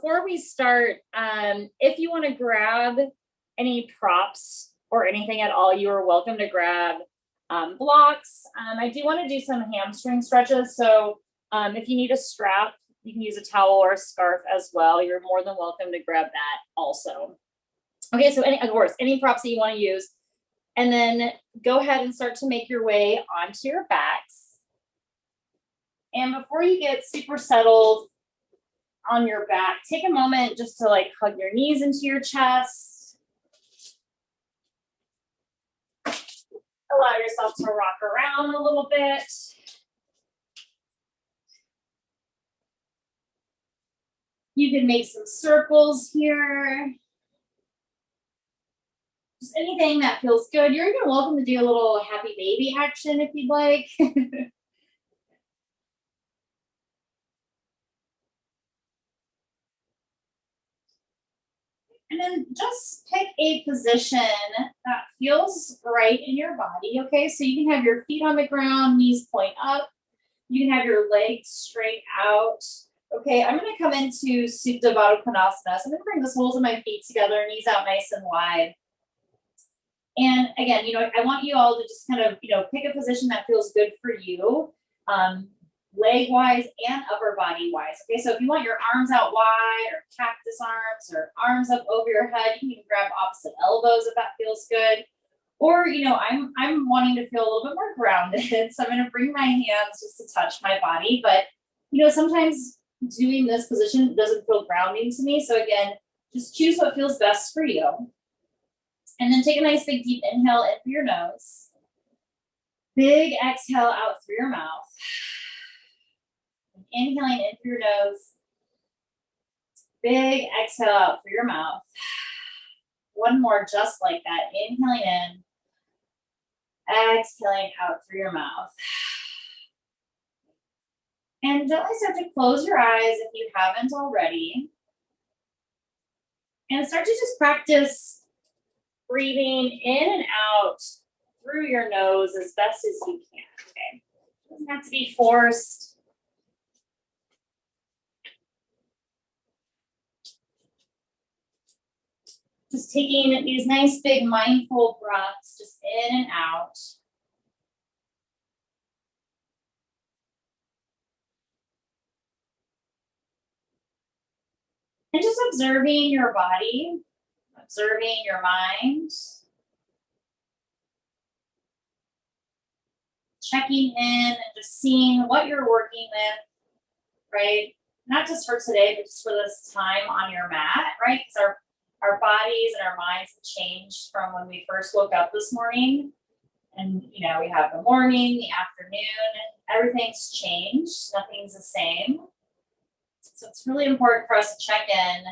Before we start, if you want to grab any props or anything at all, you are welcome to grab blocks. I do want to do some hamstring stretches. So if you need a strap, you can use a towel or a scarf as well. You're more than welcome to grab that also. Okay, so of course, any props that you want to use. And then go ahead and start to make your way onto your backs. And before you get super settled on your back, take a moment just to like hug your knees into your chest. Allow yourself to rock around a little bit. You can make some circles here. Just anything that feels good. You're even welcome to do a little happy baby action if you'd like. And then just pick a position that feels right in your body, okay? So you can have your feet on the ground, knees point up. You can have your legs straight out. Okay, I'm gonna come into Supta Baddha Konasana. So I'm gonna bring the soles of my feet together, knees out nice and wide. And again, I want you all to just kind of, pick a position that feels good for you, leg-wise and upper body-wise. Okay, so if you want your arms out wide or cactus arms or arms up over your head, you can grab opposite elbows if that feels good. Or, I'm wanting to feel a little bit more grounded, so I'm gonna bring my hands just to touch my body. But, sometimes doing this position doesn't feel grounding to me. So again, just choose what feels best for you. And then take a nice big deep inhale in through your nose. Big exhale out through your mouth. Inhaling in through your nose. Big exhale out through your mouth. One more just like that. Inhaling in. Exhaling out through your mouth. And gently start to close your eyes if you haven't already. And start to just practice breathing in and out through your nose as best as you can, okay? It doesn't have to be forced. Just taking these nice big mindful breaths just in and out. And just observing your body. Observing your mind, checking in and just seeing what you're working with, right? Not just for today, but just for this time on your mat, right? Because our bodies and our minds have changed from when we first woke up this morning. And, we have the morning, the afternoon, everything's changed. Nothing's the same. So it's really important for us to check in,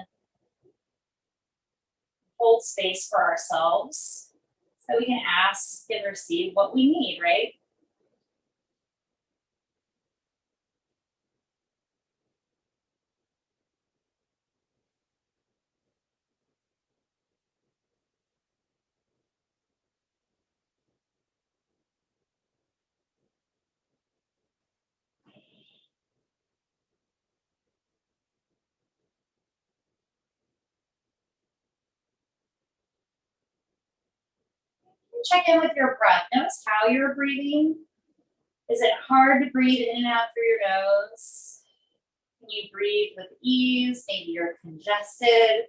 hold space for ourselves so we can ask and receive what we need, right? Check in with your breath. Notice how you're breathing. Is it hard to breathe in and out through your nose? Can you breathe with ease? Maybe you're congested.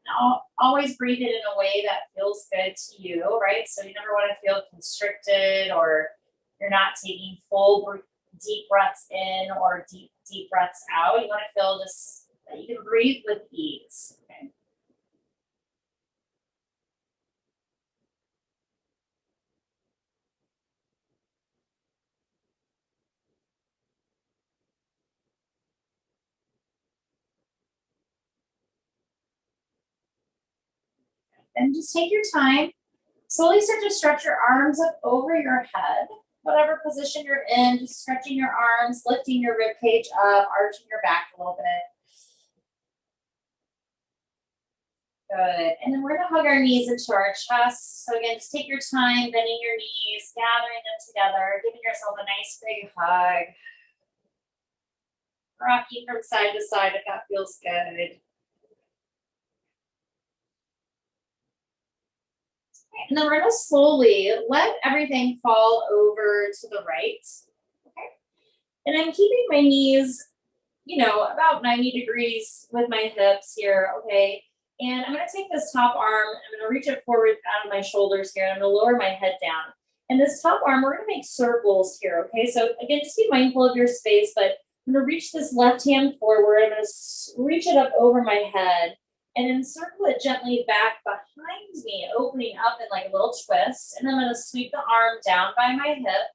Now, always breathe it in a way that feels good to you, right? So you never want to feel constricted or you're not taking full deep breaths in or deep breaths out. You want to feel just that you can breathe with ease, okay? And just take your time. Slowly start to stretch your arms up over your head. Whatever position you're in, just stretching your arms, lifting your rib cage up, arching your back a little bit. Good. And then we're going to hug our knees into our chest. So again, just take your time, bending your knees, gathering them together, giving yourself a nice big hug. Rocking from side to side if that feels good. And then we're going to slowly let everything fall over to the right. Okay. And I'm keeping my knees, about 90 degrees with my hips here. Okay. And I'm going to take this top arm, I'm going to reach it forward out of my shoulders here, and I'm going to lower my head down. And this top arm, we're going to make circles here. Okay. So again, just be mindful of your space, but I'm going to reach this left hand forward. I'm going to reach it up over my head. And then circle it gently back behind me, opening up in like a little twist. And then I'm going to sweep the arm down by my hip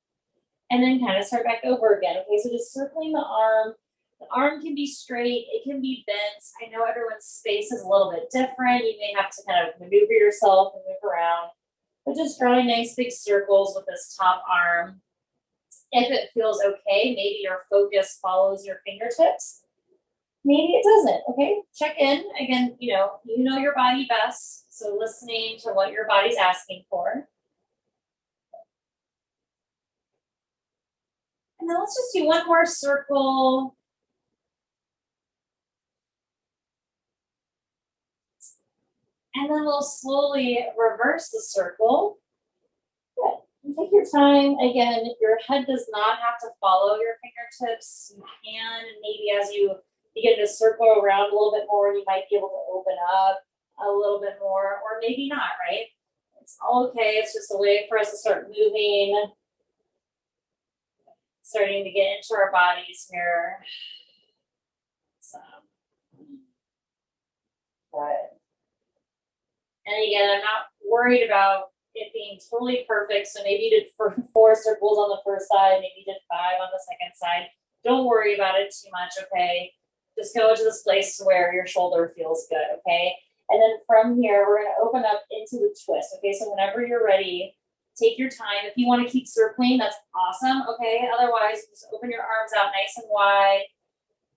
and then kind of start back over again. Okay, so just circling the arm. The arm can be straight, it can be bent. I know everyone's space is a little bit different. You may have to kind of maneuver yourself and move around. But just drawing nice big circles with this top arm. If it feels okay, maybe your focus follows your fingertips. Maybe it doesn't, okay? Check in. Again, you know your body best, so listening to what your body's asking for. And then let's just do one more circle. And then we'll slowly reverse the circle. Good. And take your time. Again, your head does not have to follow your fingertips. You can, and maybe as you begin to circle around a little bit more, you might be able to open up a little bit more, or maybe not, right? It's all okay. It's just a way for us to start moving, starting to get into our bodies here. So, good. And again, I'm not worried about it being totally perfect. So maybe you did 4 circles on the first side, maybe you did 5 on the second side. Don't worry about it too much, okay? Just go to this place where your shoulder feels good, okay? And then from here, we're going to open up into the twist, okay? So whenever you're ready, take your time. If you want to keep circling, that's awesome, okay? Otherwise, just open your arms out nice and wide,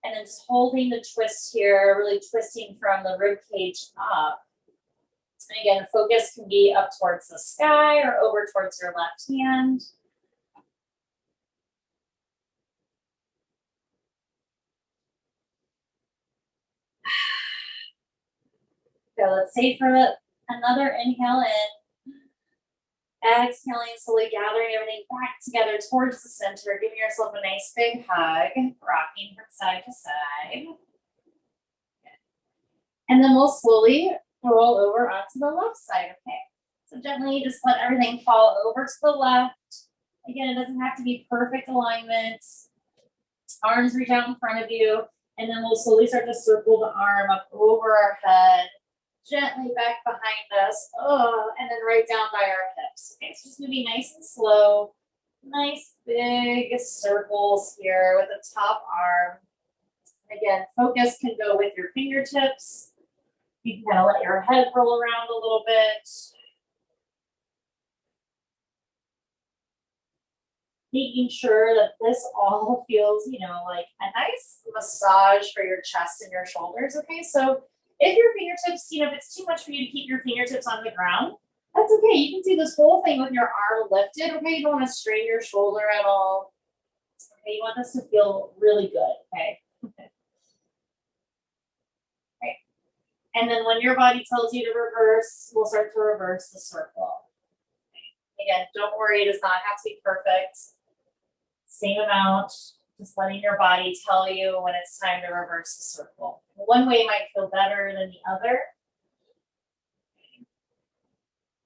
and then just holding the twist here, really twisting from the rib cage up. And again, focus can be up towards the sky or over towards your left hand. So let's say for another inhale in, exhaling, slowly gathering everything back together towards the center, giving yourself a nice big hug, rocking from side to side. And then we'll slowly roll over onto the left side, okay? So gently just let everything fall over to the left. Again, it doesn't have to be perfect alignment. Arms reach out in front of you, and then we'll slowly start to circle the arm up over our head, gently back behind us, and then right down by our hips. Okay, so just moving nice and slow, nice big circles here with the top arm. Again, focus can go with your fingertips. You can kind of let your head roll around a little bit. Making sure that this all feels, like a nice massage for your chest and your shoulders, okay? So if your fingertips, if it's too much for you to keep your fingertips on the ground, that's okay. You can do this whole thing with your arm lifted, okay? You don't want to strain your shoulder at all. Okay, you want this to feel really good, okay? Right. And then when your body tells you to reverse, we'll start to reverse the circle. Okay. Again, don't worry, it does not have to be perfect. Same amount, just letting your body tell you when it's time to reverse the circle. One way might feel better than the other.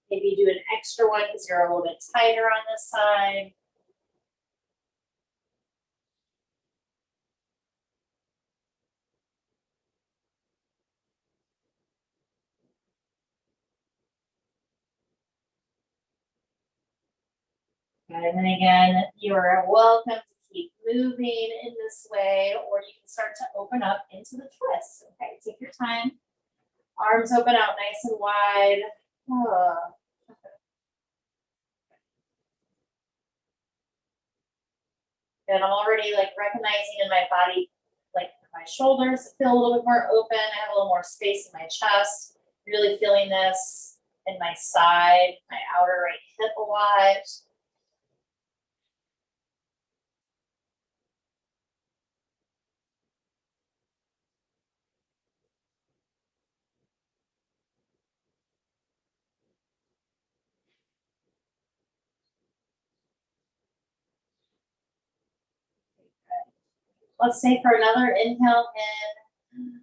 Maybe do an extra one because you're a little bit tighter on this side. And then again, you are welcome to keep moving in this way, or you can start to open up into the twist. Okay, take your time. Arms open out nice and wide. And I'm already recognizing in my body, my shoulders feel a little bit more open. I have a little more space in my chest. Really feeling this in my side, my outer right hip a lot. Let's take for another inhale in.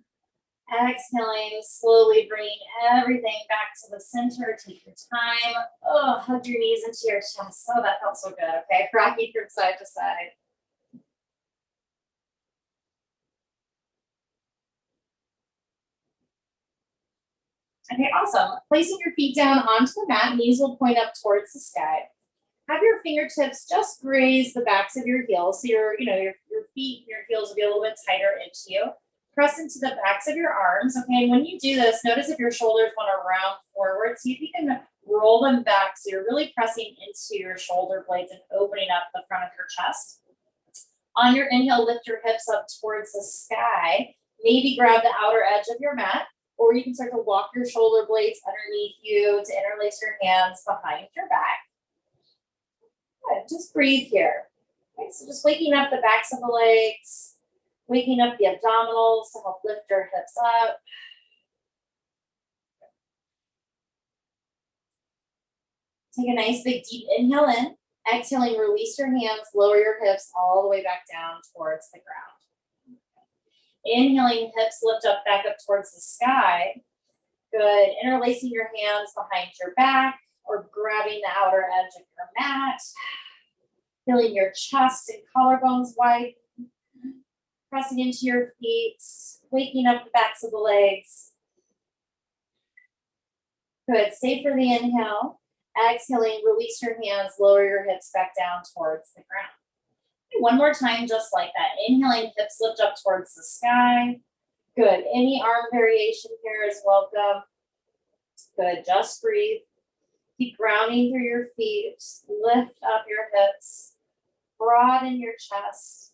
Exhaling, slowly bringing everything back to the center. Take your time. Oh, hug your knees into your chest. Oh, that felt so good. Okay, rocking from side to side. Okay, awesome. Placing your feet down onto the mat, knees will point up towards the sky. Have your fingertips just graze the backs of your heels. So your feet, your heels will be a little bit tighter into you. Press into the backs of your arms. Okay, and when you do this, notice if your shoulders want to round forward. See if you can roll them back so you're really pressing into your shoulder blades and opening up the front of your chest. On your inhale, lift your hips up towards the sky. Maybe grab the outer edge of your mat, or you can start to walk your shoulder blades underneath you to interlace your hands behind your back. Good, just breathe here. Okay, so just waking up the backs of the legs, waking up the abdominals to help lift your hips up. Take a nice big deep inhale in. Exhaling, release your hands, lower your hips all the way back down towards the ground. Inhaling, hips lift up back up towards the sky. Good. Interlacing your hands behind your back or grabbing the outer edge of your mat. Feeling your chest and collarbones wide. Pressing into your feet, waking up the backs of the legs. Good. Stay for the inhale. Exhaling, release your hands, lower your hips back down towards the ground. One more time, just like that. Inhaling, hips lift up towards the sky. Good. Any arm variation here is welcome. Good. Just breathe. Keep grounding through your feet. Lift up your hips. Broaden your chest.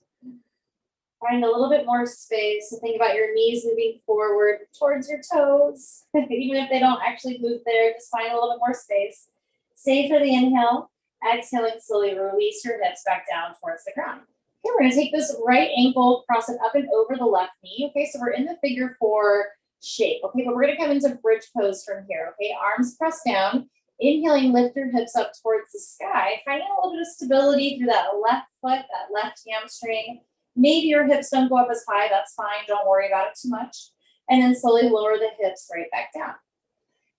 Find a little bit more space. So think about your knees moving forward towards your toes. Even if they don't actually move there, just find a little bit more space. Stay for the inhale. Exhaling, slowly release your hips back down towards the ground. Okay, we're going to take this right ankle, cross it up and over the left knee. Okay, so we're in the figure 4 shape. Okay, but we're going to come into bridge pose from here. Okay, arms pressed down. Inhaling, lift your hips up towards the sky. Finding a little bit of stability through that left foot, that left hamstring. Maybe your hips don't go up as high. That's fine. Don't worry about it too much. And then slowly lower the hips right back down.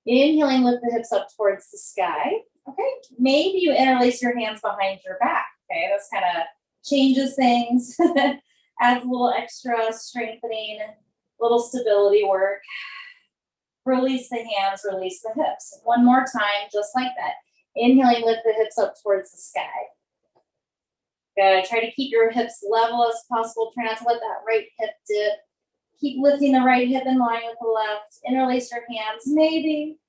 Inhaling, lift the hips up towards the sky. Okay, maybe you interlace your hands behind your back. Okay, this kind of changes things, adds a little extra strengthening, little stability work. Release the hands, release the hips. One more time, just like that. Inhaling, lift the hips up towards the sky. Good. Try to keep your hips level as possible. Try not to let that right hip dip. Keep lifting the right hip in line with the left. Interlace your hands, maybe.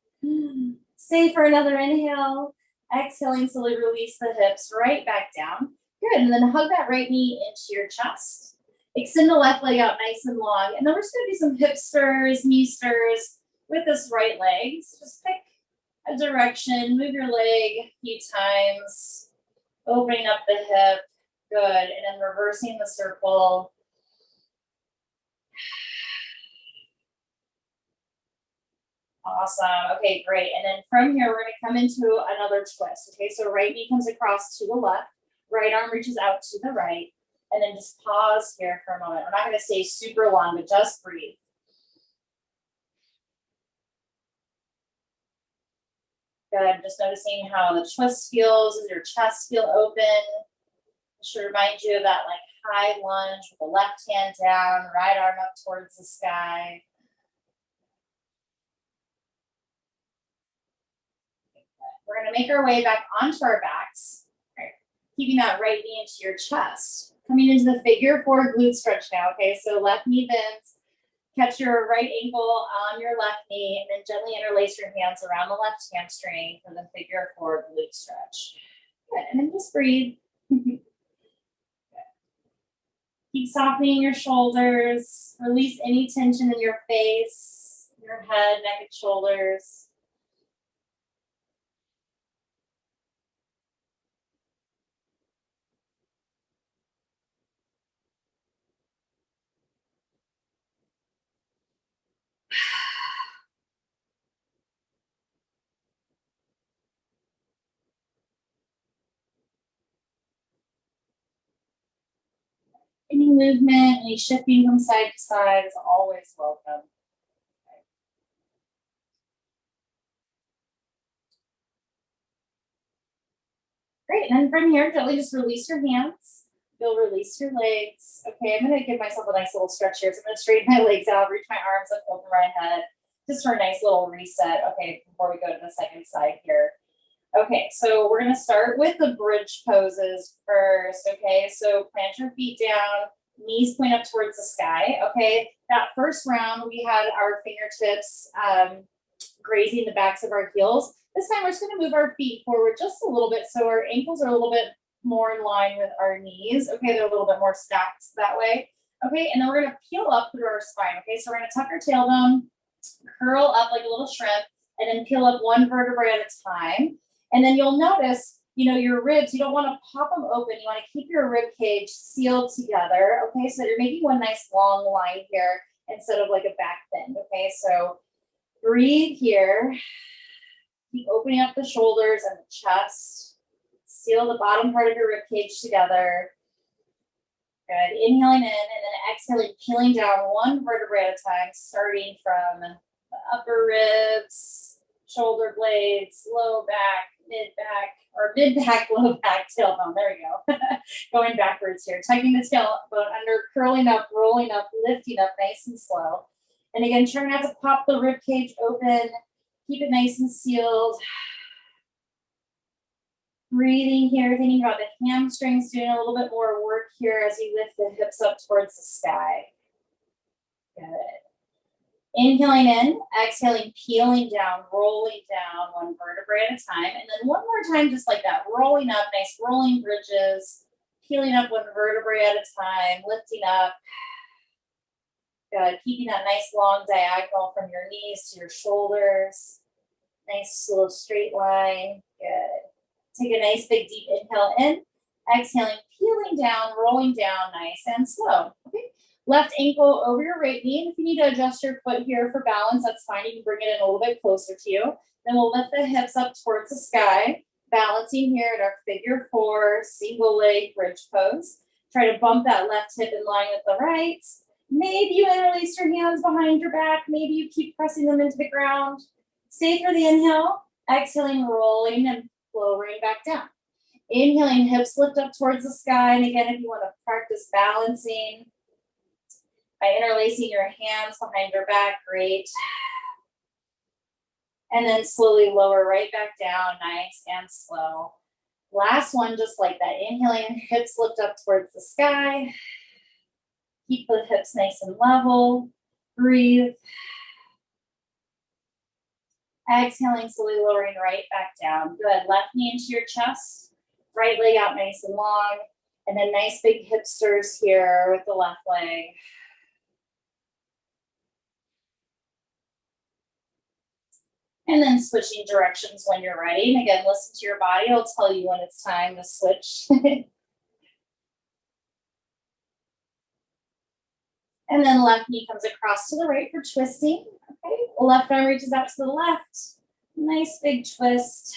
Stay for another inhale. Exhaling, slowly release the hips right back down. Good, and then hug that right knee into your chest. Extend the left leg out nice and long. And then we're just gonna do some hip stirs, knee stirs with this right leg. So just pick a direction, move your leg a few times, opening up the hip. Good, and then reversing the circle. Awesome. Okay, great. And then from here, we're going to come into another twist. Okay, so right knee comes across to the left, right arm reaches out to the right, and then just pause here for a moment. We're not going to stay super long, but just breathe. Good. Just noticing how the twist feels. Does your chest feel open? It should remind you of that like high lunge with the left hand down, right arm up towards the sky. We're going to make our way back onto our backs, right? Keeping that right knee into your chest. Coming into the figure 4 glute stretch now, okay? So left knee bends, catch your right ankle on your left knee, and then gently interlace your hands around the left hamstring for the figure 4 glute stretch. Good, and then just breathe. Keep softening your shoulders. Release any tension in your face, your your head, neck, and shoulders. Any movement, any shifting from side to side is always welcome. Great, and then from here, gently just release your hands. You'll release your legs. Okay, I'm gonna give myself a nice little stretch here. So I'm gonna straighten my legs out, reach my arms up over my head, just for a nice little reset. Okay, before we go to the second side here. Okay, so we're gonna start with the bridge poses first. Okay, so plant your feet down, knees point up towards the sky. Okay, that first round we had our fingertips grazing the backs of our heels. This time we're just gonna move our feet forward just a little bit so our ankles are a little bit more in line with our knees. Okay, they're a little bit more stacked that way. Okay, and then we're gonna peel up through our spine. Okay, so we're gonna tuck our tailbone, curl up like a little shrimp, and then peel up one vertebrae at a time. And then you'll notice, you know, your ribs, you don't want to pop them open. You want to keep your rib cage sealed together. Okay, so you're making one nice long line here instead of like a back bend. Okay, so breathe here. Keep opening up the shoulders and the chest. Seal the bottom part of your rib cage together. Good. Inhaling in and then exhaling, peeling down one vertebrae at a time, starting from the upper ribs, shoulder blades, low back, mid-back, low back, tailbone. There we go. Going backwards here. Tucking the tailbone under, curling up, rolling up, lifting up nice and slow. And again, try not to pop the rib cage open. Keep it nice and sealed. Breathing here, thinking about the hamstrings, doing a little bit more work here as you lift the hips up towards the sky. Good. Inhaling in, exhaling, peeling down, rolling down one vertebrae at a time. And then one more time, just like that, rolling up, nice rolling bridges, peeling up one vertebrae at a time, lifting up. Good. Keeping that nice long diagonal from your knees to your shoulders. Nice little straight line. Good. Take a nice big deep inhale in, exhaling, peeling down, rolling down, nice and slow. Okay. Left ankle over your right knee. And if you need to adjust your foot here for balance, that's fine. You can bring it in a little bit closer to you. Then we'll lift the hips up towards the sky, balancing here in our figure 4 single leg bridge pose. Try to bump that left hip in line with the right. Maybe you interlace your hands behind your back. Maybe you keep pressing them into the ground. Stay through the inhale, exhaling, rolling, and lowering back down. Inhaling, hips lift up towards the sky. And again, if you want to practice balancing by interlacing your hands behind your back, great. And then slowly lower right back down, nice and slow. Last one, just like that. Inhaling, hips lift up towards the sky. Keep the hips nice and level. Breathe. Exhaling, slowly lowering right back down. Good. Left knee into your chest. Right leg out nice and long. And then nice big hip stirs here with the left leg. And then switching directions when you're ready. And again, listen to your body. It'll tell you when it's time to switch. And then left knee comes across to the right for twisting. Okay, left arm reaches out to the left. Nice big twist.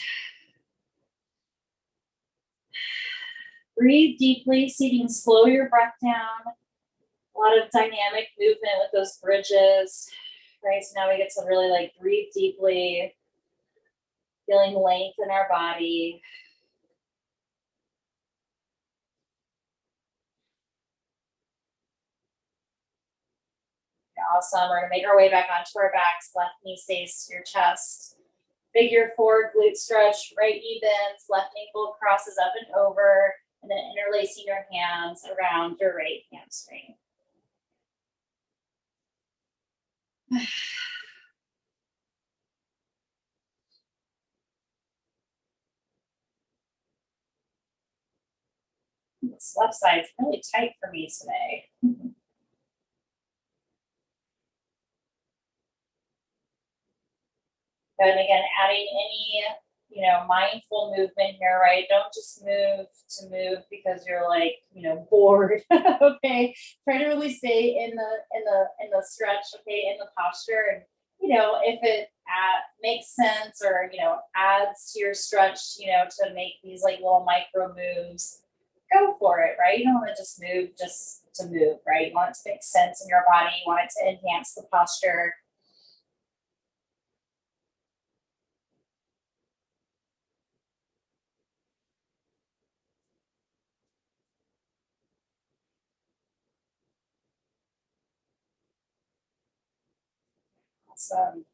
Breathe deeply, see if you can slow your breath down. A lot of dynamic movement with those bridges. Right, so now we get to really like breathe deeply, feeling length in our body. Awesome. We're going to make our way back onto our backs. Left knee stays to your chest. Figure 4 glute stretch. Right knee bends. Left ankle crosses up and over. And then interlacing your hands around your right hamstring. This left side's really tight for me today. Good. And again, adding any, you know, mindful movement here, right? Don't just move to move because you're like, you know, bored. Okay. Try to really stay in the stretch, okay, in the posture. And, you know, if it makes sense or, you know, adds to your stretch, you know, to make these like little micro moves, go for it, right? You don't want to just move just to move, right? You want it to make sense in your body. You want it to enhance the posture. Awesome.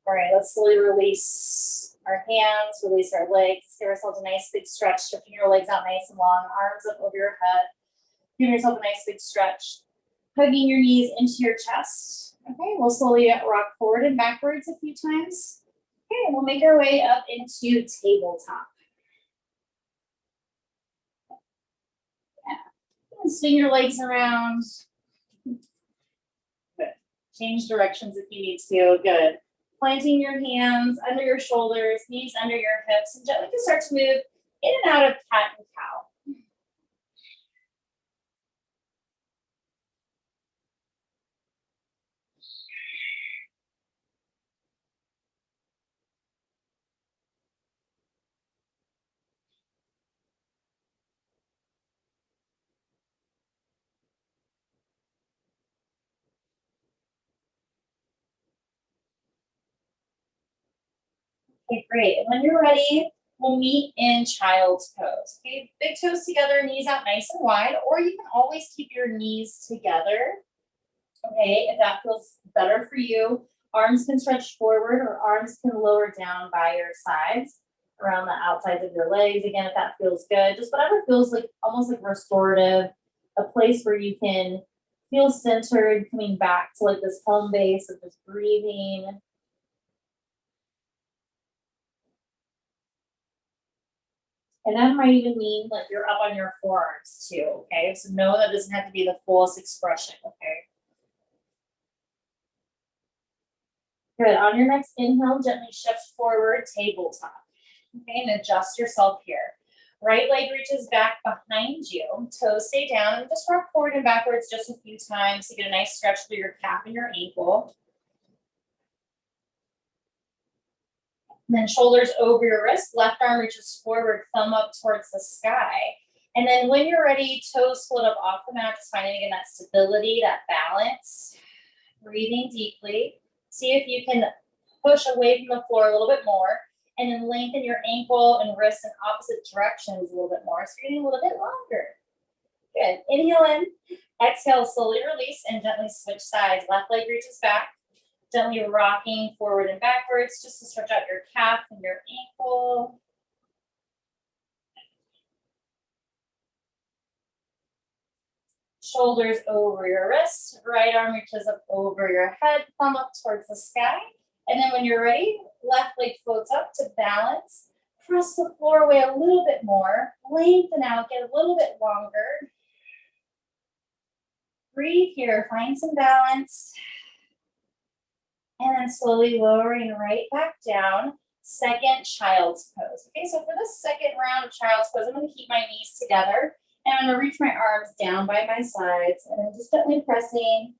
All right, let's slowly release our hands, release our legs, give ourselves a nice big stretch, stretching your legs out nice and long, arms up over your head. Give yourself a nice big stretch. Hugging your knees into your chest. Okay, we'll slowly rock forward and backwards a few times. Okay, we'll make our way up into tabletop. Yeah. And swing your legs around. Good. Change directions if you need to. Good. Planting your hands under your shoulders, knees under your hips, and gently just start to move in and out of cat and cow. Okay, great. And when you're ready, we'll meet in child's pose. Okay, big toes together, knees out nice and wide, or you can always keep your knees together. Okay, if that feels better for you, arms can stretch forward or arms can lower down by your sides around the outsides of your legs. Again, if that feels good, just whatever feels like almost like restorative, a place where you can feel centered, coming back to like this home base of just breathing. And that might even mean like you're up on your forearms too, okay? So no, that doesn't have to be the fullest expression, okay? Good. On your next inhale, gently shift forward, tabletop. Okay, and adjust yourself here. Right leg reaches back behind you. Toes stay down and just rock forward and backwards just a few times to get a nice stretch through your calf and your ankle. And then shoulders over your wrist. Left arm reaches forward, thumb up towards the sky. And then when you're ready, toes float up off the mat, just finding again that stability, that balance. Breathing deeply. See if you can push away from the floor a little bit more, and then lengthen your ankle and wrist in opposite directions a little bit more, so you're getting a little bit longer. Good. Inhale in, exhale, slowly release, and gently switch sides. Left leg reaches back, gently rocking forward and backwards, just to stretch out your calf and your ankle. Shoulders over your wrist, right arm reaches up over your head, thumb up towards the sky. And then when you're ready, left leg floats up to balance. Press the floor away a little bit more. Lengthen out, get a little bit longer. Breathe here, find some balance. And then slowly lowering right back down. Second child's pose. Okay, so for this second round of child's pose, I'm going to keep my knees together. And I'm going to reach my arms down by my sides. And then just gently pressing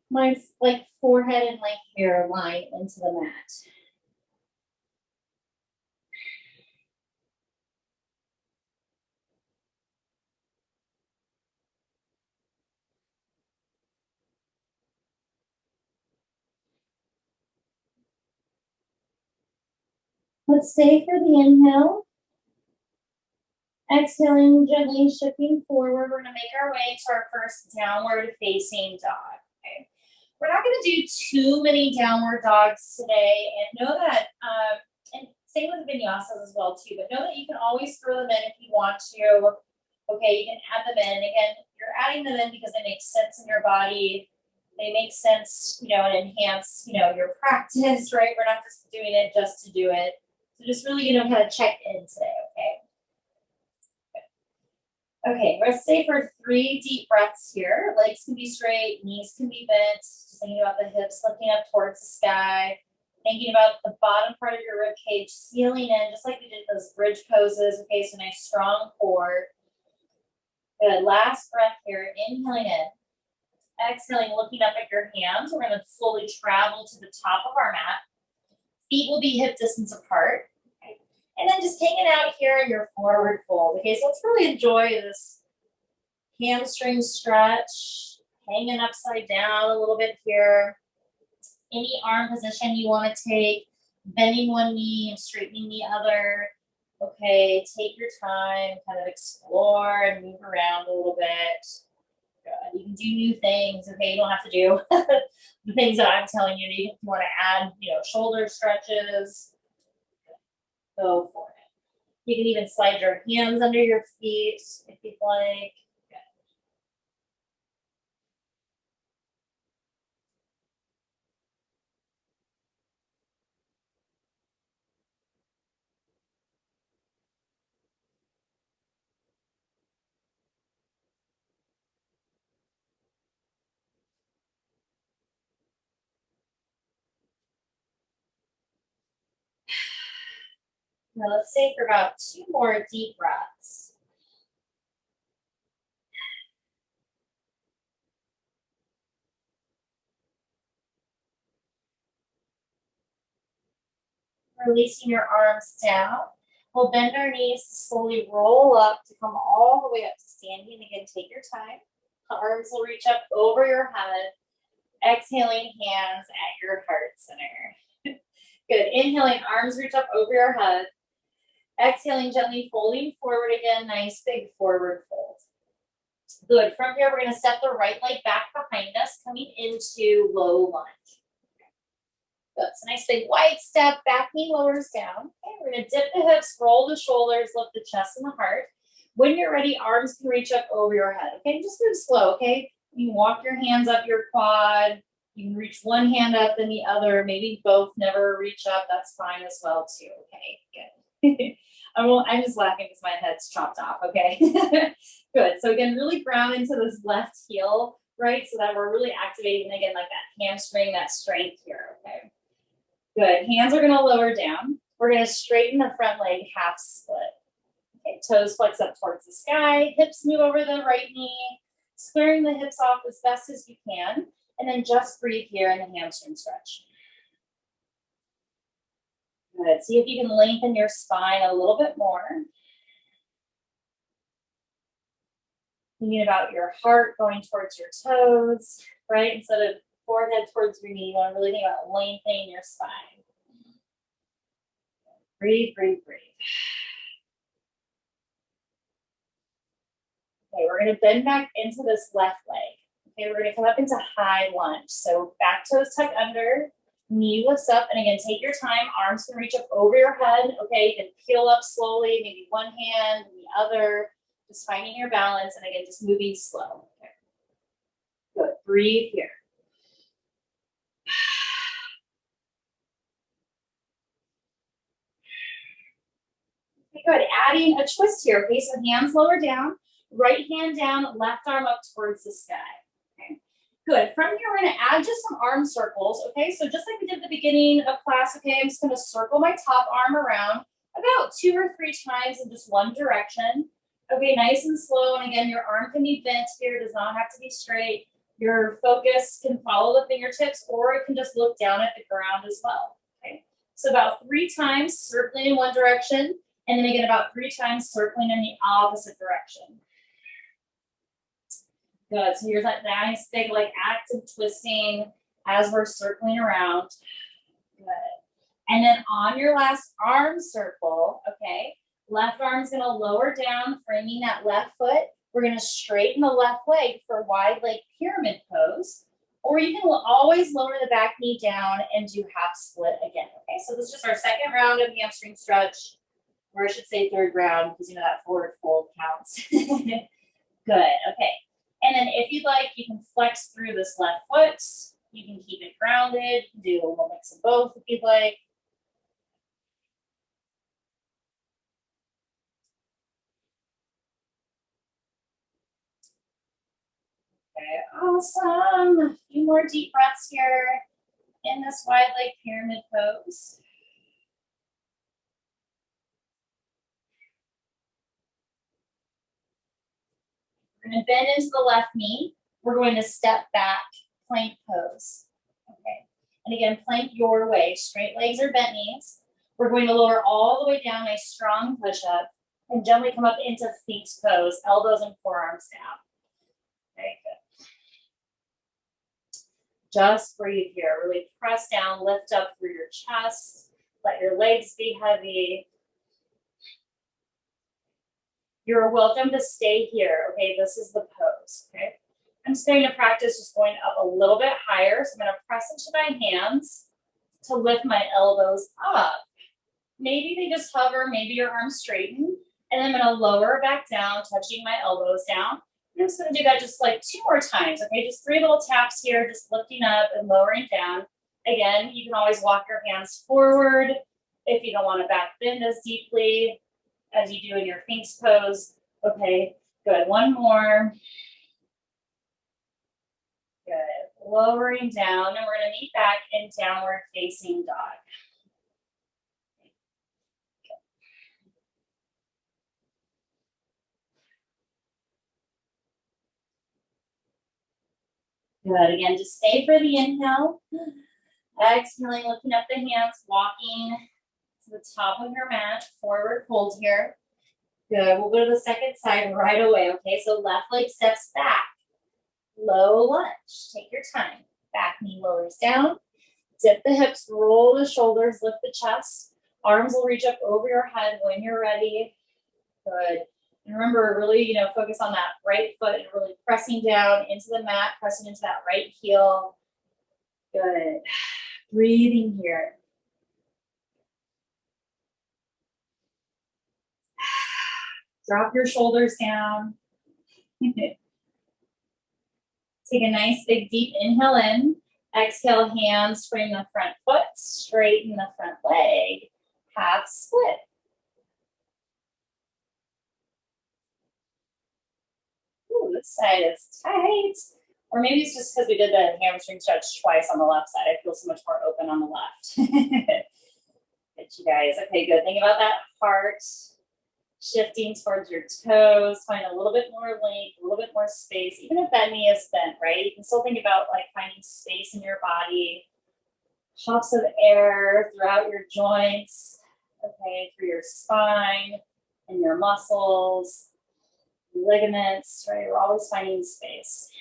my like forehead and like hairline into the mat. Let's stay for the inhale. Exhaling, gently shifting forward. We're going to make our way to our first downward facing dog. Okay. We're not going to do too many downward dogs today, and know that, and same with vinyasas as well too, but know that you can always throw them in if you want to. Okay, you can add them in. Again, you're adding them in because they make sense in your body. They make sense, you know, and enhance, you know, your practice, right? We're not just doing it just to do it. So just really, you know, kind of check in today, okay? Okay, we're gonna stay for 3 deep breaths here. Legs can be straight, knees can be bent. Just thinking about the hips lifting up towards the sky. Thinking about the bottom part of your rib cage sealing in, just like we did those bridge poses. Okay, so nice strong core. Good, last breath here, inhaling in. Exhaling, looking up at your hands. We're gonna slowly travel to the top of our mat. Feet will be hip distance apart. Okay. And then just hanging out here in your forward fold. Okay, so let's really enjoy this hamstring stretch, hanging upside down a little bit here. Any arm position you want to take, bending one knee and straightening the other. Okay, take your time, kind of explore and move around a little bit. Good. You can do new things. Okay, you don't have to do the things that I'm telling you. You want to add, shoulder stretches. Go for it. You can even slide your hands under your feet if you'd like. Now let's stay for about 2 more deep breaths. Releasing your arms down. We'll bend our knees to slowly roll up to come all the way up to standing. Again, take your time. The arms will reach up over your head. Exhaling, hands at your heart center. Good. Inhaling, arms reach up over your head. Exhaling, gently folding forward again. Nice big forward fold. Good. From here, we're going to step the right leg back behind us, coming into low lunge. Good. So nice big wide step, back knee lowers down. Okay, we're going to dip the hips, roll the shoulders, lift the chest and the heart. When you're ready, arms can reach up over your head. Okay, just move slow, okay? You can walk your hands up your quad. You can reach one hand up, then the other. Maybe both never reach up. That's fine as well, too. Okay, good. I'm just laughing because my head's chopped off, okay? Good. So again, really ground into this left heel, right? So that we're really activating, again, like that hamstring, that strength here, okay? Good. Hands are going to lower down. We're going to straighten the front leg half split. Okay, toes flex up towards the sky. Hips move over the right knee. Squaring the hips off as best as you can. And then just breathe here in the hamstring stretch. Good. See if you can lengthen your spine a little bit more. Thinking about your heart going towards your toes, right? Instead of forehead towards your knee, you want to really think about lengthening your spine. Breathe, breathe, breathe. Okay, we're going to bend back into this left leg. Okay, we're going to come up into high lunge. So back toes tuck under, knee lifts up, and again, take your time. Arms can reach up over your head. Okay, you can peel up slowly, maybe one hand, and the other. Just finding your balance, and again, just moving slow. Okay. Good. Breathe here. Okay, good. Adding a twist here. Okay, so hands lower down, right hand down, left arm up towards the sky. Okay. Good. From here, we're going to add just some arm circles. Okay, so just like we did at the beginning of class, okay, I'm just going to circle my top arm around about 2 or 3 times in just one direction. Okay, nice and slow. And again, your arm can be bent here. It does not have to be straight. Your focus can follow the fingertips, or it can just look down at the ground as well. Okay, so about 3 times circling in one direction, and then again about 3 times circling in the opposite direction. Good. So here's that nice big like active twisting as we're circling around. Good. And then on your last arm circle, okay, left arm's going to lower down, framing that left foot. We're going to straighten the left leg for wide leg pyramid pose. Or you can always lower the back knee down and do half split again. Okay, so this is just our second round of hamstring stretch. Or I should say third round, because you know that forward fold counts. Good, okay. And then if you'd like, you can flex through this left foot. You can keep it grounded. You can do a little mix of both if you'd like. Okay, awesome. A few more deep breaths here in this wide leg pyramid pose. We're going to bend into the left knee. We're going to step back, plank pose. Okay. And again, plank your way. Straight legs or bent knees. We're going to lower all the way down, nice strong push-up, and gently come up into Sphinx pose, elbows and forearms down. Very good. Just breathe here. Really press down, lift up through your chest. Let your legs be heavy. You're welcome to stay here, okay? This is the pose, okay? I'm just going to practice just going up a little bit higher. So I'm going to press into my hands to lift my elbows up. Maybe they just hover, maybe your arms straighten. And then I'm going to lower back down, touching my elbows down. I'm just going to do that just like 2 more times, okay? Just 3 little taps here, just lifting up and lowering down. Again, you can always walk your hands forward if you don't want to back bend as deeply as you do in your Sphinx pose. Okay, good. One more. Good. Lowering down, and we're going to meet back in downward facing dog. Good. Again, just stay for the inhale. Exhaling, lifting up the hands, walking to the top of your mat, forward fold here. Good. We'll go to the second side right away, okay? So left leg steps back. Low lunge. Take your time. Back knee lowers down. Dip the hips, roll the shoulders, lift the chest. Arms will reach up over your head when you're ready. Good. And remember, really, focus on that right foot and really pressing down into the mat, pressing into that right heel. Good. Breathing here. Drop your shoulders down. Take a nice big deep inhale in. Exhale, hands frame the front foot, straighten the front leg, half split. Ooh, this side is tight. Or maybe it's just because we did the hamstring stretch twice on the left side. I feel so much more open on the left. Good, you guys. Okay, good. Think about that heart shifting towards your toes, find a little bit more length, a little bit more space. Even if that knee is bent, right? You can still think about like finding space in your body, puffs of air throughout your joints, okay, through your spine and your muscles, ligaments, right? We're always finding space.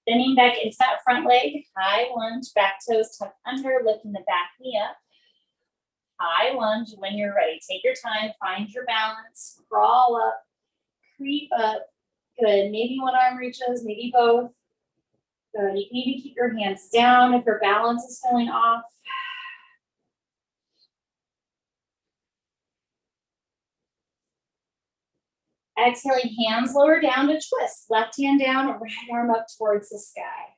Bending back into that front leg, high lunge, back toes tucked under, lifting the back knee up. High lunge when you're ready. Take your time, find your balance, crawl up, creep up. Good. Maybe one arm reaches, maybe both. Good. You can even keep your hands down if your balance is feeling off. Exhaling, hands lower down to twist. Left hand down, right arm up towards the sky.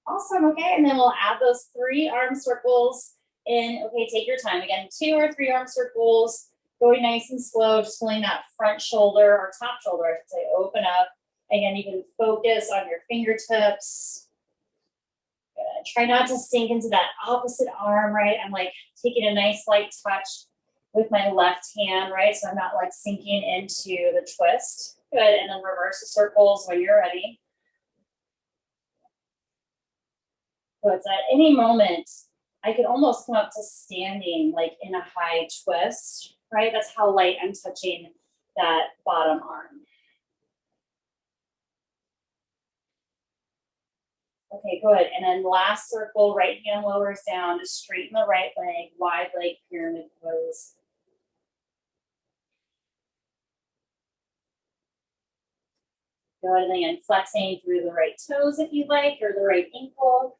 Awesome, okay, and then we'll add those 3 arm circles in. Okay, take your time. Again, 2 or 3 arm circles, going nice and slow, just pulling that front shoulder, or top shoulder, I should say, open up. Again, you can focus on your fingertips. Good. Try not to sink into that opposite arm, right? I'm like taking a nice light touch with my left hand, right? So I'm not like sinking into the twist. Good, and then reverse the circles when you're ready. So it's at any moment, I could almost come up to standing like in a high twist, right? That's how light I'm touching that bottom arm. Okay, good. And then last circle, right hand lowers down to straighten the right leg, wide leg pyramid pose. Good, and then flexing through the right toes if you'd like, or the right ankle.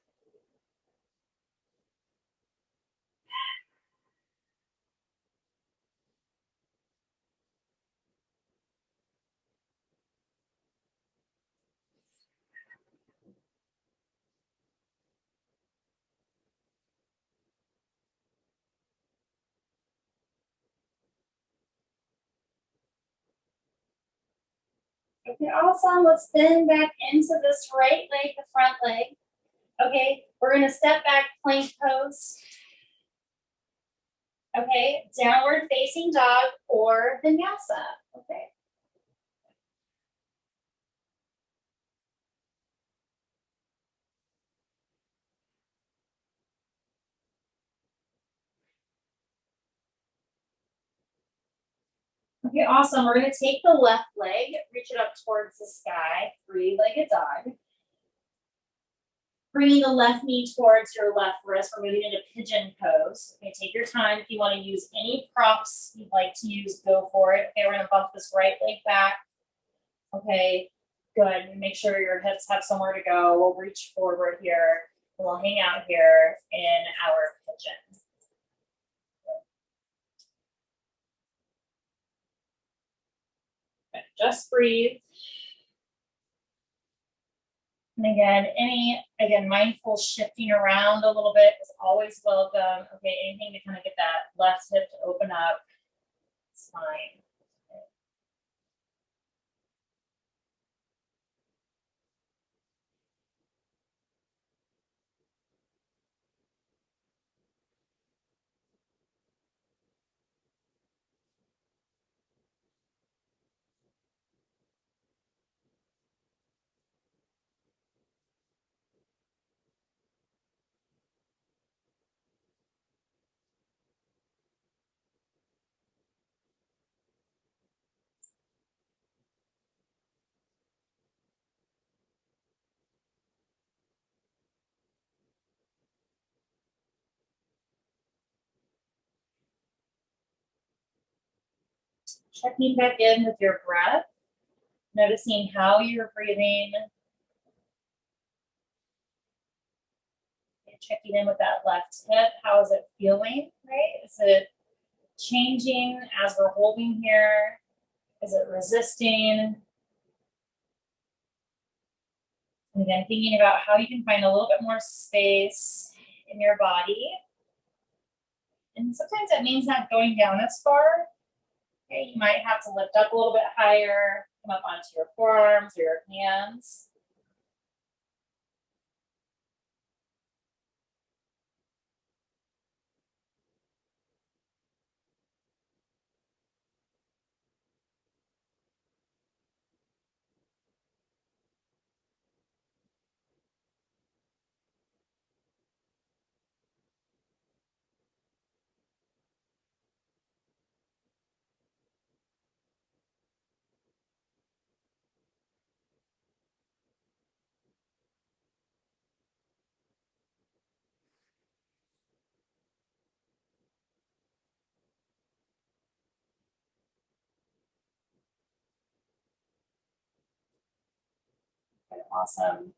Okay, awesome. Let's bend back into this right leg, the front leg. Okay, we're gonna step back, plank pose. Okay, downward facing dog or vinyasa. Okay. Okay, awesome. We're gonna take the left leg, reach it up towards the sky, three-legged dog. Bringing the left knee towards your left wrist, we're moving into pigeon pose. Okay, take your time. If you want to use any props you'd like to use, go for it. Okay, we're gonna bump this right leg back. Okay, good. Make sure your hips have somewhere to go. We'll reach forward here. And we'll hang out here in our pigeon. Okay, just breathe. And again, mindful shifting around a little bit is always welcome. Okay, anything to kind of get that left hip to open up, it's fine. Checking back in with your breath, noticing how you're breathing. Checking in with that left hip. How is it feeling, right? Is it changing as we're holding here? Is it resisting? And again, thinking about how you can find a little bit more space in your body. And sometimes that means not going down as far. Okay, you might have to lift up a little bit higher, come up onto your forearms or your hands. Okay, awesome.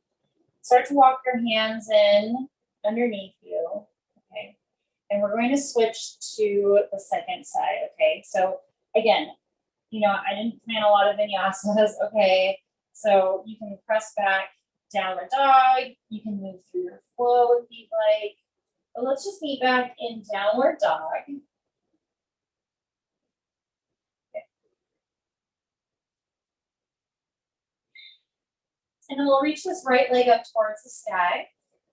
Start to walk your hands in underneath you. Okay. And we're going to switch to the second side. Okay. So again, I didn't plan a lot of vinyasas. Okay. So you can press back, downward dog. You can move through your flow if you'd like. But let's just meet back in downward dog. And then we'll reach this right leg up towards the sky,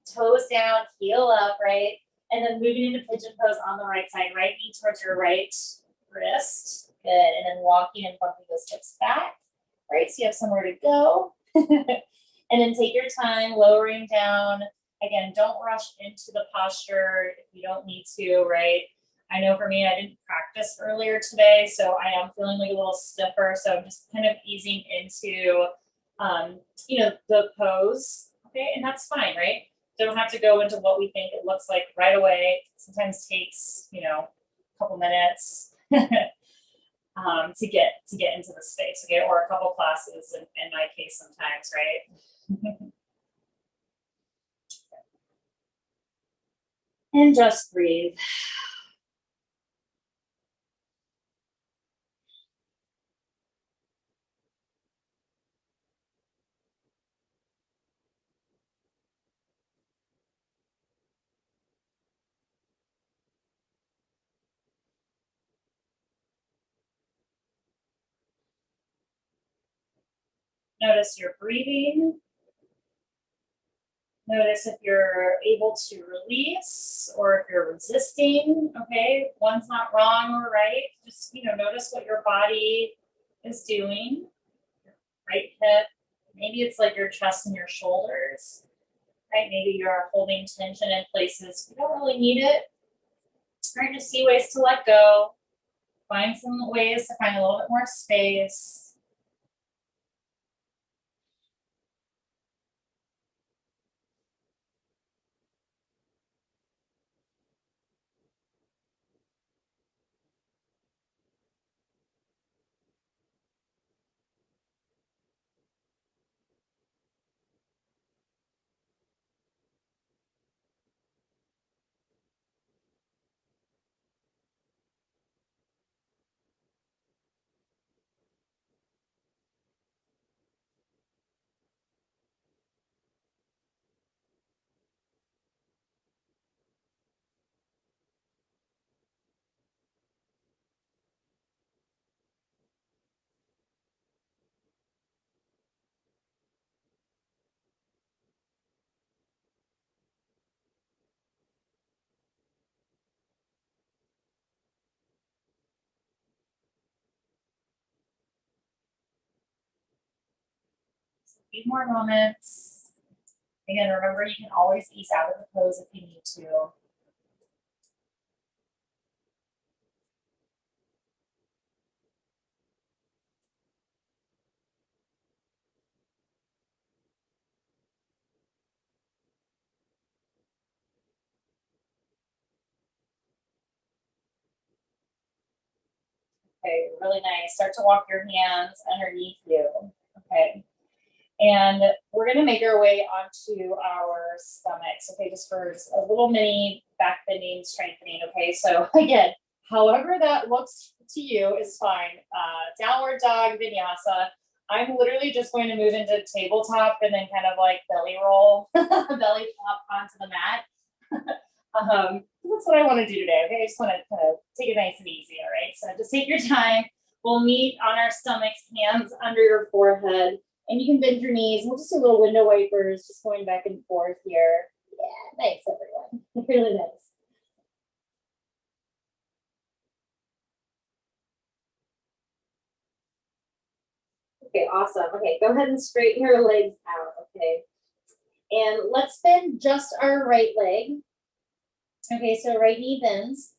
toes down, heel up, right? And then moving into pigeon pose on the right side, right knee towards your right wrist. Good. And then walking and bumping those hips back, right? So you have somewhere to go. And then take your time, lowering down. Again, don't rush into the posture if you don't need to, right? I know for me, I didn't practice earlier today, so I am feeling like a little stiffer. So I'm just kind of easing into the pose, okay, and that's fine, right? Don't have to go into what we think it looks like right away. Sometimes takes, a couple minutes to get into the space, okay, or a couple classes in my case sometimes, right? And just breathe. Notice your breathing. Notice if you're able to release or if you're resisting, okay? One's not wrong or right. Just, notice what your body is doing. Right hip. Maybe it's like your chest and your shoulders, right? Maybe you're holding tension in places you don't really need it. Trying to see ways to let go. Find some ways to find a little bit more space. A few more moments. Again, remember you can always ease out of the pose if you need to. Okay, really nice. Start to walk your hands underneath you. Okay. And we're going to make our way onto our stomachs, okay, just for a little mini back bending, strengthening, okay? So again, however that looks to you is fine. Downward dog vinyasa. I'm literally just going to move into tabletop and then kind of like belly roll, belly flop onto the mat. That's what I want to do today, okay? I just want to kind of take it nice and easy, all right? So just take your time. We'll meet on our stomachs, hands under your forehead. And you can bend your knees. We'll just do little window wipers, just going back and forth here. Yeah, nice, everyone. Really nice. Okay, awesome. Okay, go ahead and straighten your legs out, okay? And let's bend just our right leg. Okay, so right knee bends.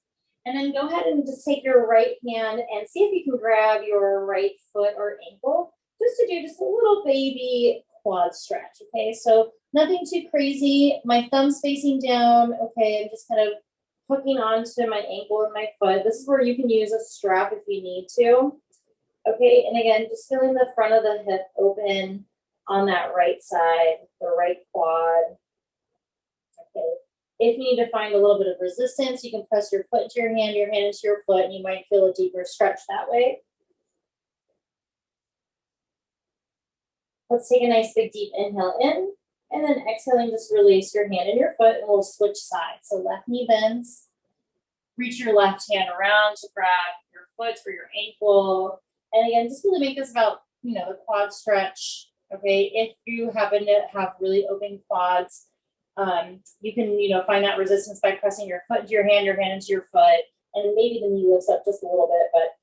And then go ahead and just take your right hand and see if you can grab your right foot or ankle, just to do just a little baby quad stretch, okay? So nothing too crazy. My thumb's facing down, okay? I'm just kind of hooking onto my ankle and my foot. This is where you can use a strap if you need to, okay? And again, just feeling the front of the hip open on that right side, the right quad, okay? If you need to find a little bit of resistance, you can press your foot into your hand into your foot, and you might feel a deeper stretch that way. Let's take a nice big deep inhale in, and then exhaling, just release your hand and your foot, and we'll switch sides. So left knee bends. Reach your left hand around to grab your foot or your ankle. And again, just really make this about, the quad stretch. Okay, if you happen to have really open quads, you can, find that resistance by pressing your foot into your hand into your foot, and maybe the knee lifts up just a little bit, but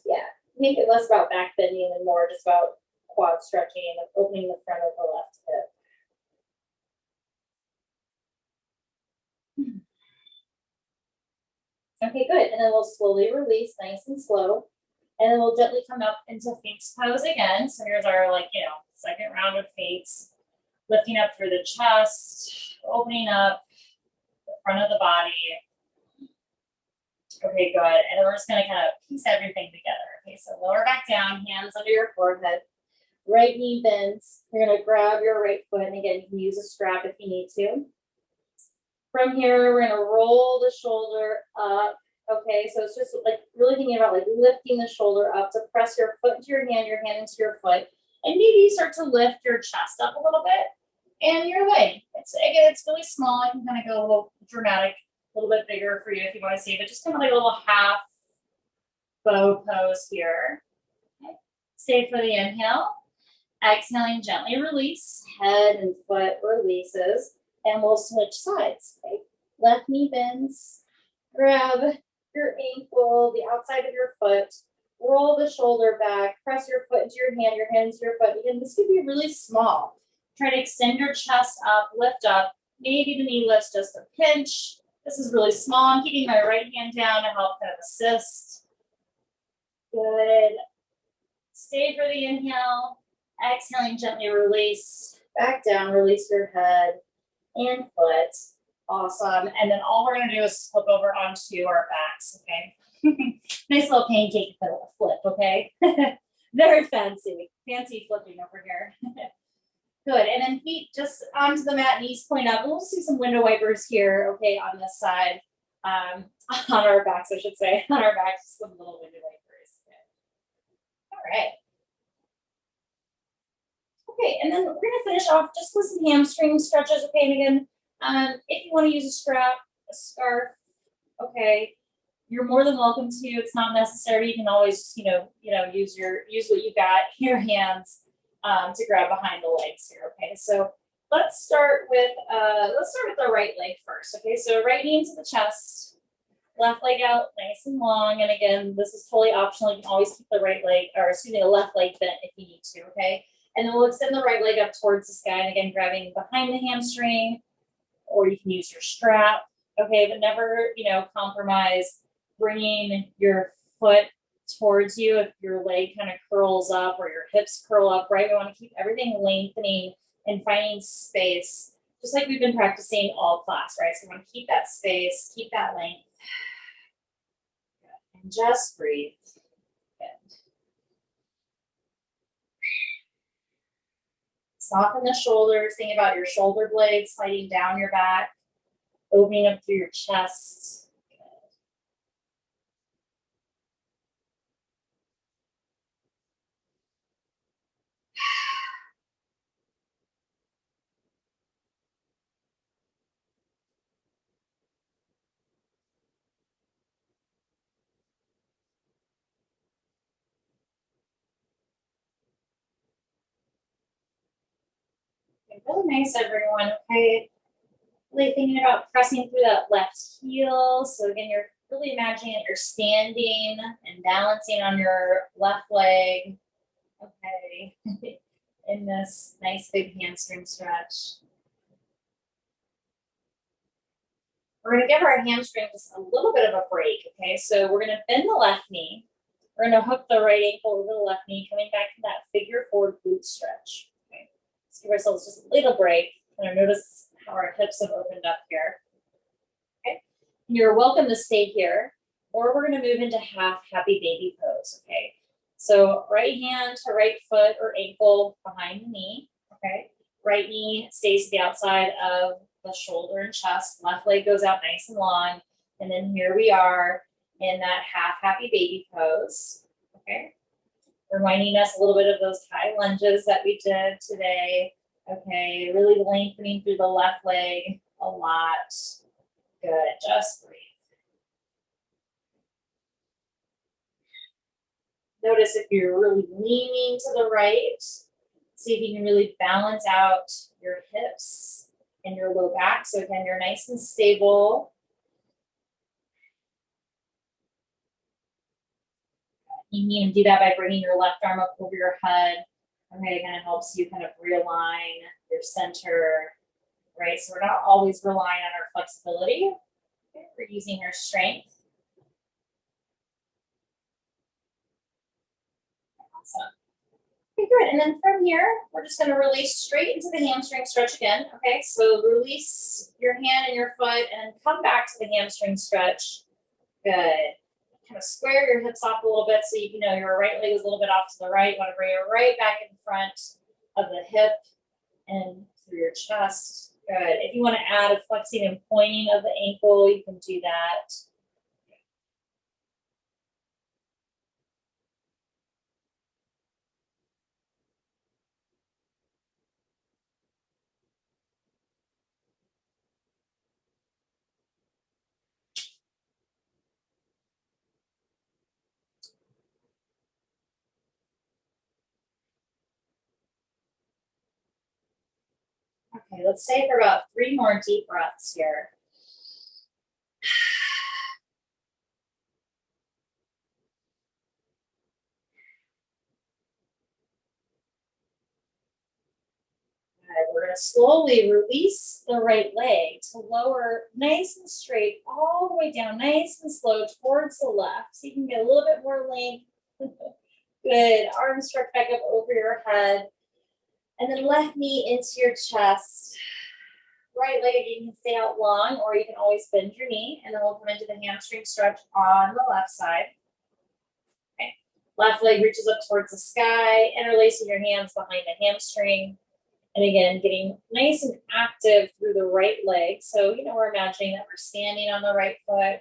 yeah, make it less about back bending and more just about quad stretching and opening the front of the left hip. Okay, good. And then we'll slowly release, nice and slow. And then we'll gently come up into Sphinx pose again. So here's our, second round of Sphinx. Lifting up through the chest, opening up the front of the body. Okay, good. And then we're just going to kind of piece everything together. Okay, so lower back down, hands under your forehead. Right knee bends. You're going to grab your right foot. And again, you can use a strap if you need to. From here, we're going to roll the shoulder up. Okay, so it's just like really thinking about like lifting the shoulder up to press your foot into your hand into your foot. And maybe start to lift your chest up a little bit and your leg. It's really small. I can kind of go a little dramatic, a little bit bigger for you if you want to see, but just kind of like a little half bow pose here. Okay. Stay for the inhale. Exhaling, gently release. Head and foot releases. And we'll switch sides. Okay? Left knee bends. Grab your ankle, the outside of your foot. Roll the shoulder back. Press your foot into your hand into your foot. Again, this could be really small. Try to extend your chest up, lift up. Maybe the knee lifts just a pinch. This is really small. I'm keeping my right hand down to help kind of assist. Good. Stay for the inhale. Exhaling, gently release. Back down, release your head and foot. Awesome. And then all we're going to do is flip over onto our backs, okay? Nice little pancake flip, okay? Very fancy. Fancy flipping over here. Good. And then feet just onto the mat, knees point up. We'll see some window wipers here, okay, on this side. On our backs, I should say. On our backs, some little window wipers. Good. All right. Okay, and then we're going to finish off just with some hamstring stretches, okay? And again, if you want to use a strap, a scarf, okay, you're more than welcome to. It's not necessary. You can always, use what you got, your hands, to grab behind the legs here. Okay, so let's start with the right leg first. Okay, so right knee into the chest, left leg out, nice and long. And again, this is totally optional. You can always keep the the left leg bent if you need to. Okay, and then we'll extend the right leg up towards the sky. And again, grabbing behind the hamstring, or you can use your strap. Okay, but never, compromise bringing your foot towards you if your leg kind of curls up or your hips curl up, right? We want to keep everything lengthening and finding space, just like we've been practicing all class, right? So we want to keep that space, keep that length. Good. And just breathe. Good. Soften the shoulders. Think about your shoulder blades sliding down your back, opening up through your chest. Really nice, everyone. Okay, really thinking about pressing through that left heel. So again, you're really imagining that you're standing and balancing on your left leg. Okay, in this nice big hamstring stretch. We're going to give our hamstring just a little bit of a break. Okay, so we're going to bend the left knee. We're going to hook the right ankle over the left knee, coming back to that figure four glute stretch. Okay, let's give ourselves just a little break. Kind of notice how our hips have opened up here. Okay, you're welcome to stay here, or we're going to move into half happy baby pose. Okay, so right hand to right foot or ankle behind the knee. Okay, right knee stays to the outside of the shoulder and chest. Left leg goes out nice and long, and then here we are in that half happy baby pose. Okay, reminding us a little bit of those high lunges that we did today. Okay, really lengthening through the left leg a lot. Good, just breathe. Notice if you're really leaning to the right, see if you can really balance out your hips and your low back. So again, you're nice and stable. You need to do that by bringing your left arm up over your head. Okay, it kind of helps you kind of realign your center, right? So we're not always relying on our flexibility. Okay, we're using our strength. Awesome. Okay, good. And then from here, we're just going to release straight into the hamstring stretch again. Okay, so release your hand and your foot and come back to the hamstring stretch. Good. Kind of square your hips off a little bit so you know your right leg is a little bit off to the right. You want to bring it right back in front of the hip and through your chest. Good. If you want to add a flexing and pointing of the ankle, you can do that. Okay, let's stay for about 3 more deep breaths here. We're going to slowly release the right leg to lower nice and straight all the way down, nice and slow towards the left. So you can get a little bit more length. Good. Arms stretch back up over your head. And then left knee into your chest. Right leg, you can stay out long, or you can always bend your knee. And then we'll come into the hamstring stretch on the left side. Okay. Left leg reaches up towards the sky, interlacing your hands behind the hamstring. And again, getting nice and active through the right leg. So, we're imagining that we're standing on the right foot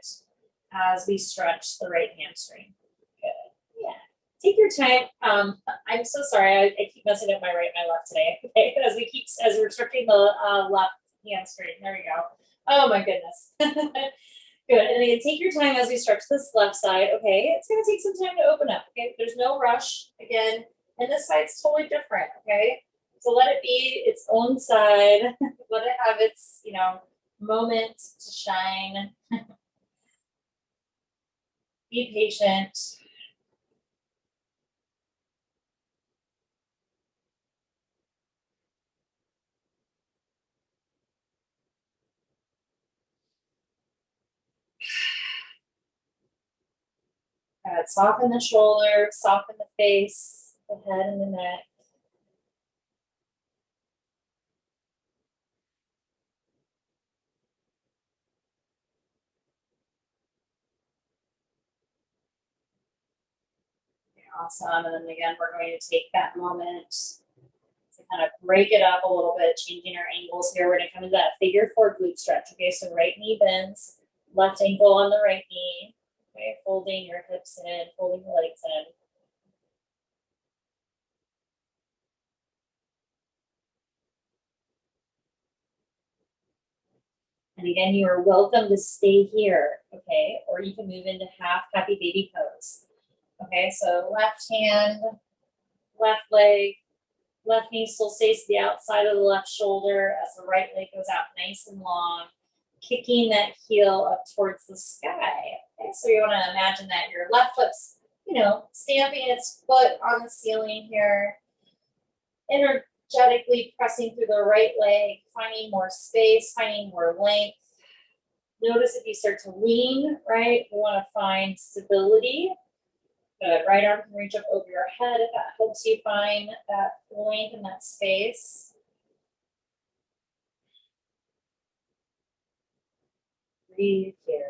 as we stretch the right hamstring. Good. Yeah. Take your time. I'm so sorry. I keep messing up my right and my left today. Okay. As we're stretching the left hamstring. There we go. Oh my goodness. Good. And again, take your time as we stretch this left side. Okay. It's going to take some time to open up. Okay. There's no rush. Again, and this side's totally different. Okay. So let it be its own side. Let it have its, moment to shine. Be patient. Soften the shoulder, soften the face, the head and the neck. Awesome. And then again, we're going to take that moment to kind of break it up a little bit, changing our angles here. We're going to come into that figure 4 glute stretch. Okay, so right knee bends, left ankle on the right knee. Okay, folding your hips in, folding the legs in. And again, you are welcome to stay here, okay? Or you can move into half happy baby pose. Okay, so left hand, left leg, left knee still stays to the outside of the left shoulder as the right leg goes out nice and long, kicking that heel up towards the sky. Okay, so you want to imagine that your left foot's, stamping its foot on the ceiling here, energetically pressing through the right leg, finding more space, finding more length. Notice if you start to lean, right, you want to find stability. Good. Right arm can reach up over your head if that helps you find that length and that space. Breathe here.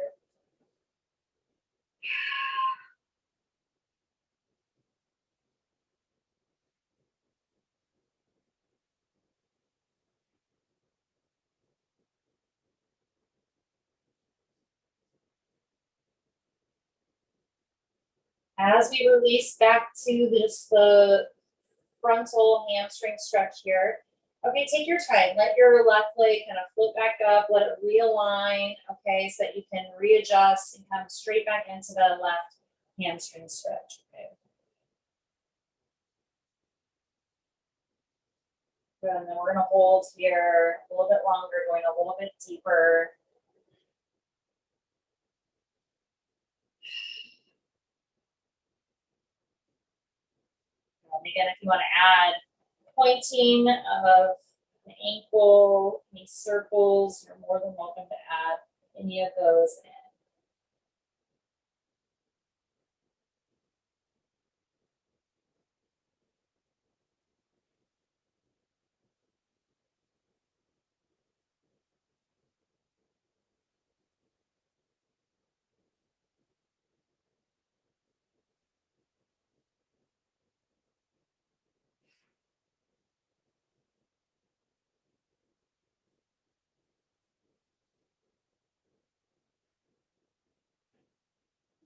As we release back to the frontal hamstring stretch here. Okay, take your time. Let your left leg kind of float back up. Let it realign, okay, so that you can readjust and come straight back into the left hamstring stretch. Okay. Good, and then we're going to hold here a little bit longer, going a little bit deeper. And again, if you want to add pointing of the ankle, any circles, you're more than welcome to add any of those in.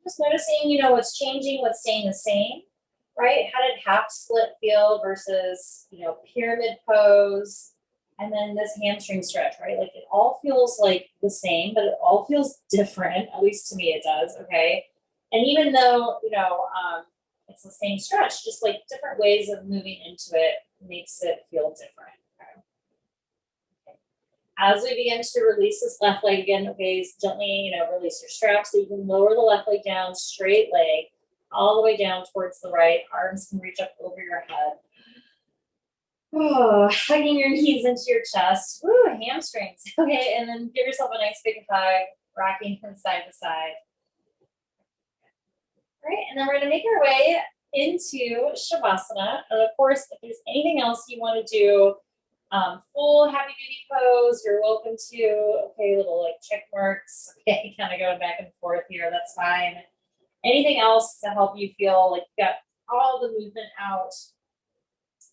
Just noticing, what's changing, what's staying the same, right? How did half split feel versus, pyramid pose? And then this hamstring stretch, right? Like it all feels like the same, but it all feels different. At least to me it does, okay? And even though, it's the same stretch, just like different ways of moving into it makes it feel different. Okay. As we begin to release this left leg again, okay, so gently, release your strap so you can lower the left leg down, straight leg, all the way down towards the right. Arms can reach up over your head. Oh, hugging your knees into your chest. Woo, hamstrings. Okay, and then give yourself a nice big hug, rocking from side to side. All right, and then we're gonna make our way into Shavasana. And of course, if there's anything else you want to do, full happy duty pose, you're welcome to. Okay, little like check marks. Okay, kind of going back and forth here, that's fine. Anything else to help you feel like you got all the movement out.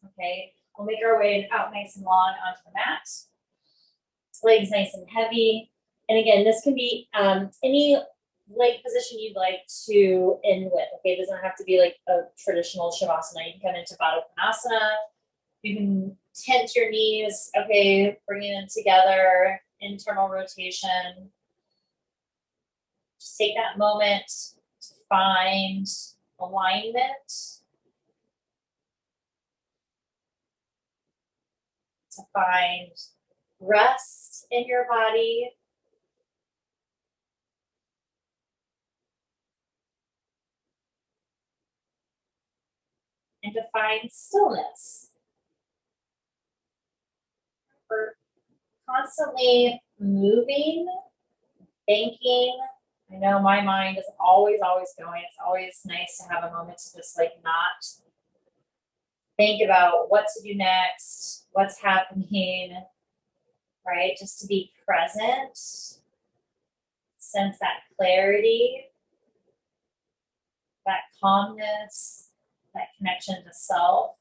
Okay, we'll make our way out nice and long onto the mat. Legs nice and heavy. And again, this can be any leg position you'd like to end with. Okay, it doesn't have to be like a traditional Shavasana. You can come into Dog Vinyasa. You can tent your knees. Okay, bringing them together, internal rotation. Just take that moment to find alignment, to find rest in your body. And to find stillness. We're constantly moving, thinking. I know my mind is always going. It's always nice to have a moment to just like not think about what to do next, what's happening, right? Just to be present, sense that clarity, that calmness, that connection to self.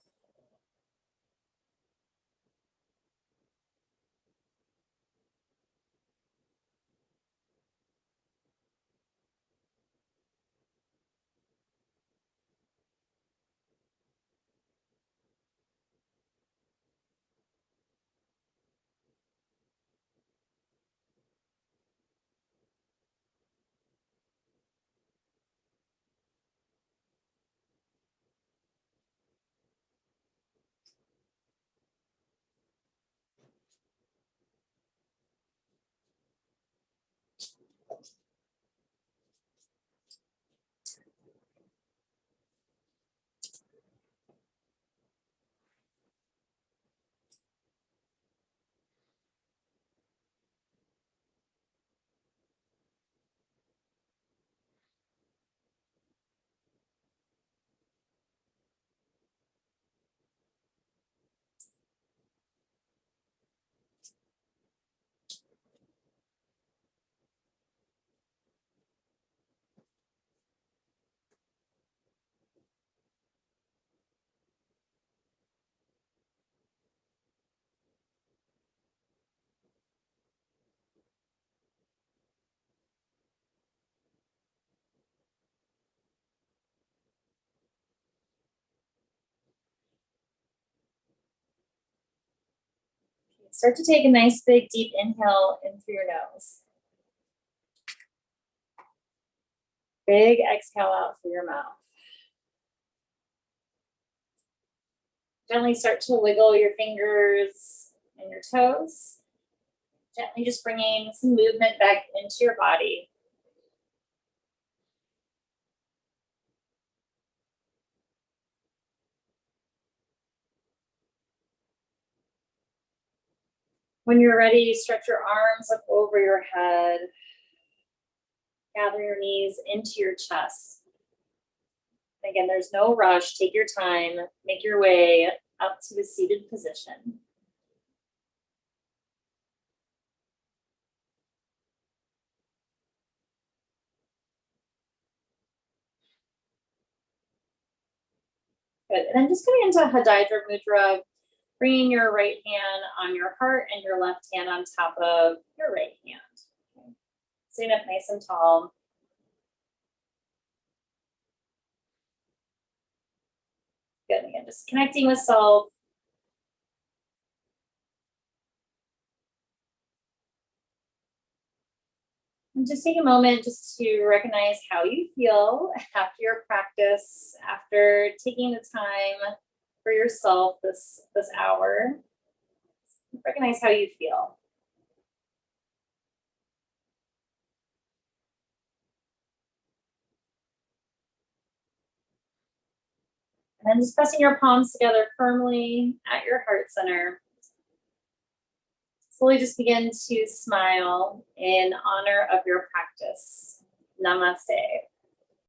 Start to take a nice big deep inhale in through your nose. Big exhale out through your mouth. Gently start to wiggle your fingers and your toes. Gently just bringing some movement back into your body. When you're ready, stretch your arms up over your head. Gather your knees into your chest. Again, there's no rush. Take your time. Make your way up to a seated position. Good. And then just coming into Hadidra Mudra, bringing your right hand on your heart and your left hand on top of your right hand. Okay. Sitting up nice and tall. Good. Again, just connecting with self. And just take a moment just to recognize how you feel after your practice, after taking the time for yourself this hour. Recognize how you feel. And just pressing your palms together firmly at your heart center. Slowly just begin to smile in honor of your practice. Namaste.